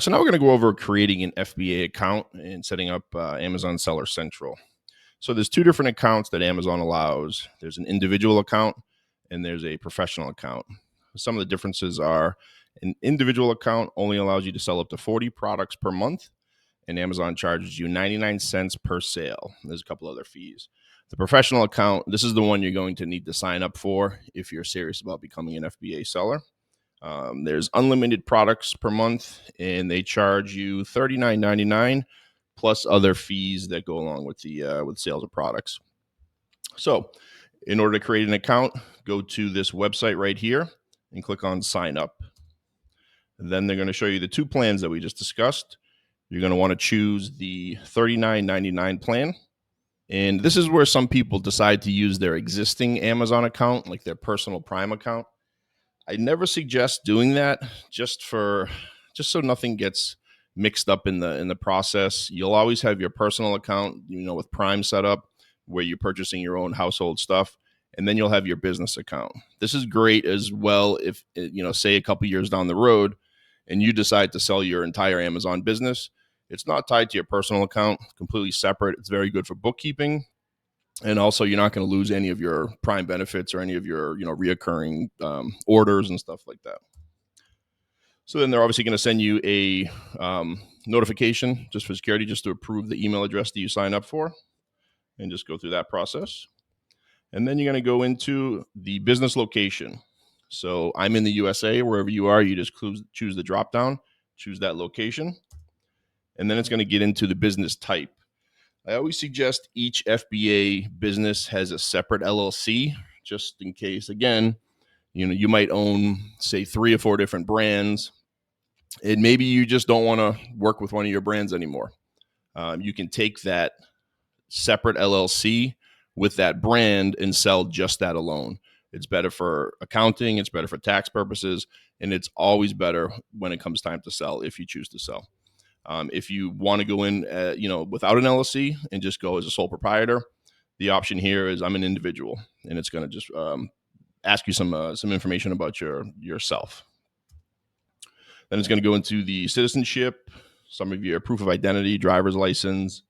So now we're going to go over creating an FBA account and setting up Amazon Seller Central. So there's two different accounts that Amazon allows. There's an individual account and there's a professional account. Some of the differences are an individual account only allows you to sell up to 40 products per month, and Amazon charges you 99 cents per sale. There's a couple other fees. The professional account, this is the one you're going to need to sign up for if you're serious about becoming an FBA seller. There's unlimited products per month, and they charge you $39.99 plus other fees that go along with the with sales of products. So, in order to create an account, go to this website right here and click on Sign Up. And then they're going to show you the two plans that we just discussed. You're going to want to choose the $39.99 plan. And this is where some people decide to use their existing Amazon account, like their personal Prime account. I never suggest doing that just so nothing gets mixed up in the process. You'll always have your personal account, with Prime set up where you're purchasing your own household stuff, and then you'll have your business account. This is great as well if, say a couple years down the road and you decide to sell your entire Amazon business. It's not tied to your personal account, completely separate. It's very good for bookkeeping. And also, you're not going to lose any of your Prime benefits or any of your, reoccurring orders and stuff like that. So then they're obviously going to send you a notification just for security, just to approve the email address that you sign up for, and just go through that process. And then you're going to go into the business location. So I'm in the USA. Wherever you are, you just choose the drop down, choose that location, and then it's going to get into the business type. I always suggest each FBA business has a separate LLC, just in case. Again, you might own, say, 3 or 4 different brands, and maybe you just don't want to work with one of your brands anymore. You can take that separate LLC with that brand and sell just that alone. It's better for accounting, it's better for tax purposes, and it's always better when it comes time to sell if you choose to sell. If you want to go in, without an LLC and just go as a sole proprietor, the option here is I'm an individual, and it's going to just ask you some information about yourself. Then it's going to go into the citizenship, some of your proof of identity, driver's license,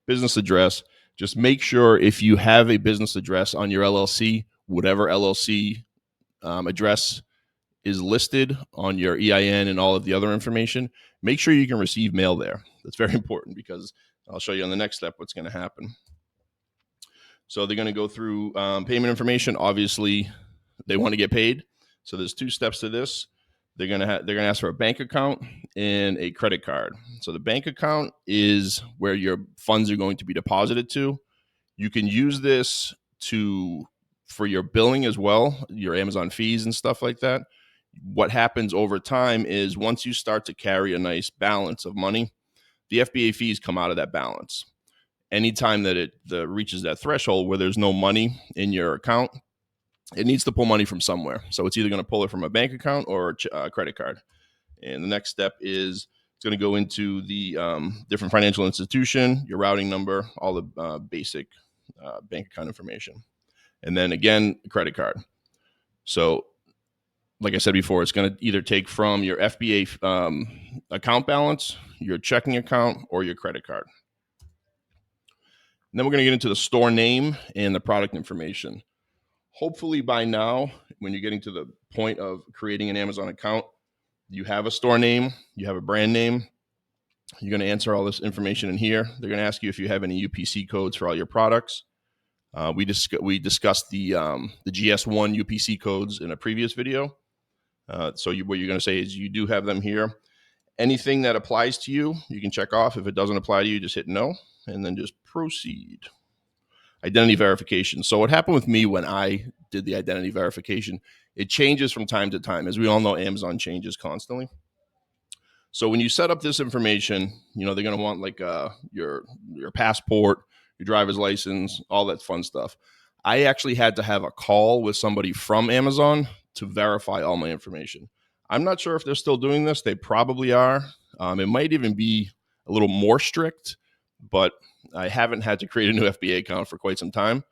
business address. Just make sure if you have a business address on your LLC, whatever LLC address is listed on your EIN and all of the other information, make sure you can receive mail there. That's very important because I'll show you on the next step what's going to happen. So they're going to go through payment information. Obviously, they want to get paid. So there's 2 steps to this. They're going to ask for a bank account and a credit card. So the bank account is where your funds are going to be deposited to. You can use this for your billing as well, your Amazon fees and stuff like that. What happens over time is once you start to carry a nice balance of money, the FBA fees come out of that balance. Anytime that it reaches that threshold where there's no money in your account, it needs to pull money from somewhere. So it's either going to pull it from a bank account or a credit card. And the next step is it's going to go into the different financial institution, your routing number, all the basic bank account information. And then again, credit card. So like I said before, it's going to either take from your FBA account balance, your checking account, or your credit card. And then we're going to get into the store name and the product information. Hopefully by now, when you're getting to the point of creating an Amazon account, you have a store name, you have a brand name. You're going to answer all this information in here. They're going to ask you if you have any UPC codes for all your products. We discussed the GS1 UPC codes in a previous video. So what you're going to say is you do have them here. Anything that applies to you, you can check off. If it doesn't apply to you, just hit no, and then just proceed. Identity verification. So what happened with me when I did the identity verification, it changes from time to time. As we all know, Amazon changes constantly. So when you set up this information, they're going to want like your passport, your driver's license, all that fun stuff. I actually had to have a call with somebody from Amazon to verify all my information. I'm not sure if they're still doing this. They probably are. It might even be a little more strict, but I haven't had to create a new FBA account for quite some time.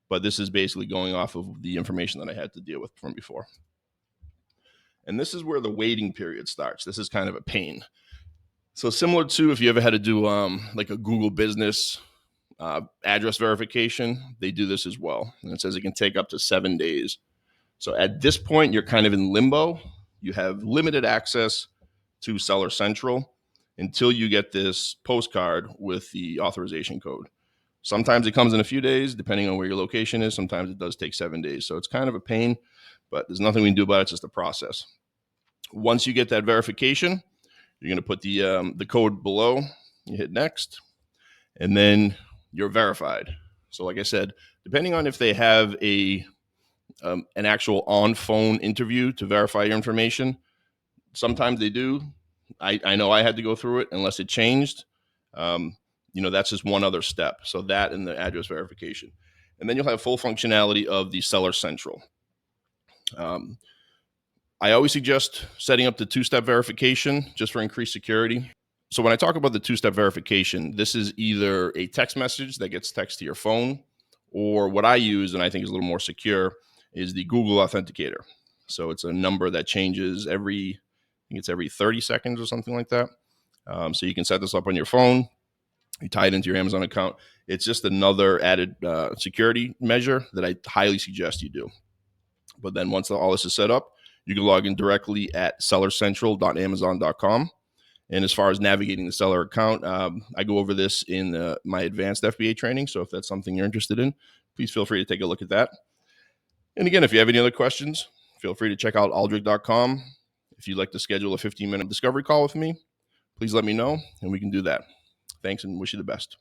But this is basically going off of the information that I had to deal with from before. And this is where the waiting period starts. This is kind of a pain. So similar to if you ever had to do like a Google business address verification, they do this as well. And it says it can take up to 7 days. So at this point, you're kind of in limbo. You have limited access to Seller Central until you get this postcard with the authorization code. Sometimes it comes in a few days, depending on where your location is. Sometimes it does take 7 days. So it's kind of a pain, but there's nothing we can do about it. It's just a process. Once you get that verification, you're going to put the code below. You hit next, and then you're verified. So like I said, depending on if they have an actual on-phone interview to verify your information, sometimes they do. I know I had to go through it unless it changed. That's just one other step. So that and the address verification. And then you'll have full functionality of the Seller Central. I always suggest setting up the two-step verification just for increased security. So when I talk about the two-step verification, this is either a text message that gets text to your phone, or what I use, and I think is a little more secure, is the Google Authenticator. So it's a number that changes I think it's every 30 seconds or something like that. So you can set this up on your phone. You tie it into your Amazon account. It's just another added security measure that I highly suggest you do. But then once all this is set up, you can log in directly at sellercentral.amazon.com. And as far as navigating the seller account, I go over this in my advanced FBA training. So if that's something you're interested in, please feel free to take a look at that. And again, if you have any other questions, feel free to check out aldrich.com. If you'd like to schedule a 15-minute discovery call with me, please let me know and we can do that. Thanks and wish you the best.